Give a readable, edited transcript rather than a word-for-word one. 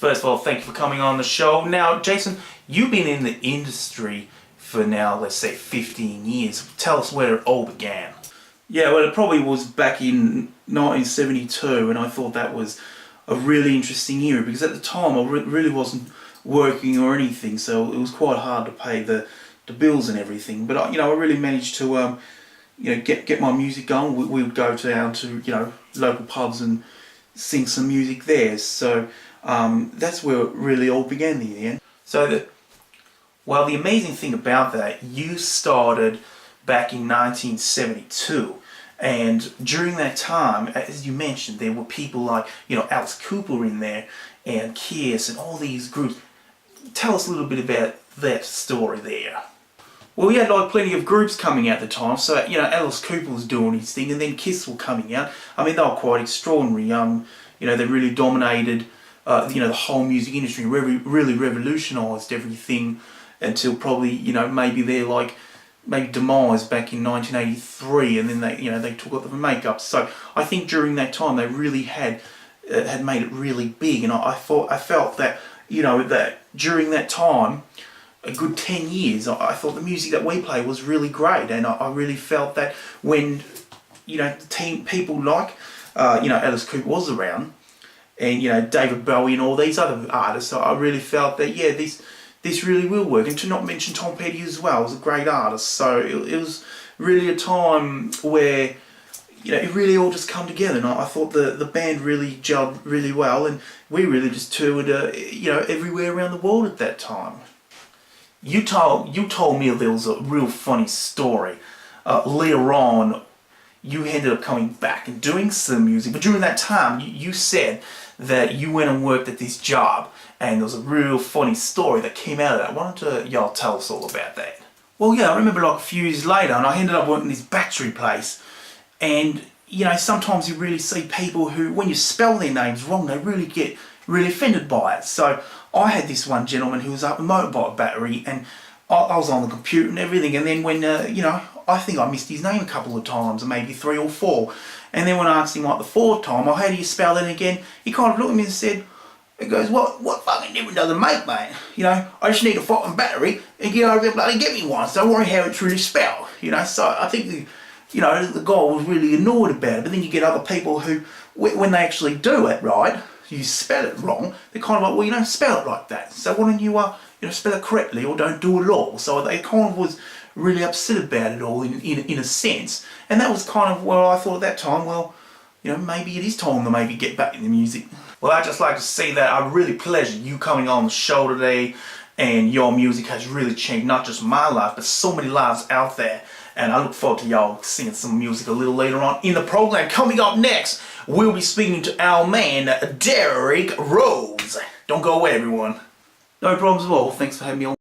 First of all, thank you for coming on the show. Now, Jason, you've been in the industry for now, let's say 15 years. Tell us where it all began. Yeah, well, it probably was back in 1972, and I thought that was a really interesting era because at the time I really wasn't working or anything, so it was quite hard to pay the bills and everything. But I really managed to get my music going. We would go down to local pubs and sing some music there. So that's where it really all began in the end. Well, the amazing thing about that, you started back in 1972, and during that time, as you mentioned, there were people like Alice Cooper in there, and Kiss, and all these groups. Tell us a little bit about that story there. Well, we had plenty of groups coming out at the time. So Alice Cooper was doing his thing, and then Kiss were coming out. I mean, they were quite extraordinary. They really dominated the whole music industry, really revolutionised everything until probably maybe their maybe demise back in 1983, and then they took off the makeup. So I think during that time they really had made it really big, and I felt that that during that time, a good 10 years, I thought the music that we play was really great, and I really felt that when people like Alice Cooper was around, and David Bowie and all these other artists, I really felt that this really will work. And to not mention Tom Petty as well, was a great artist. So it was really a time where it really all just come together, and I thought the band really gelled really well, and we really just toured everywhere around the world at that time. You told me there was a real funny story. Later on, you ended up coming back and doing some music, but during that time, you said that you went and worked at this job, and there was a real funny story that came out of that. Why don't y'all tell us all about that? Well, yeah, I remember a few years later, and I ended up working this battery place, and sometimes you really see people who, when you spell their names wrong, they really get really offended by it. So I had this one gentleman who was up a motorbike battery, and I was on the computer and everything, and then when I think I missed his name a couple of times, or maybe 3 or 4, and then when I asked him the 4th time, how do you spell that again, he kind of looked at me and said, he goes, what fucking difference does it make, mate? I just need a fucking battery and get over there and bloody get me one, so don't worry how it's really spelled. So I think the guy was really annoyed about it. But then you get other people who, when they actually do it right, you spell it wrong, they're kind of like, well, you don't spell it like that, so why don't you spell it correctly, or don't do it at all. So they kind of was really upset about it all in a sense, and that was kind of where I thought at that time, well, maybe it is time to maybe get back into music. Well, I'd just like to say that I really pleasure you coming on the show today, and your music has really changed not just my life, but so many lives out there. And I look forward to y'all singing some music a little later on in the program. Coming up next, we'll be speaking to our man, Derek Rose. Don't go away, everyone. No problems at all. Thanks for having me on.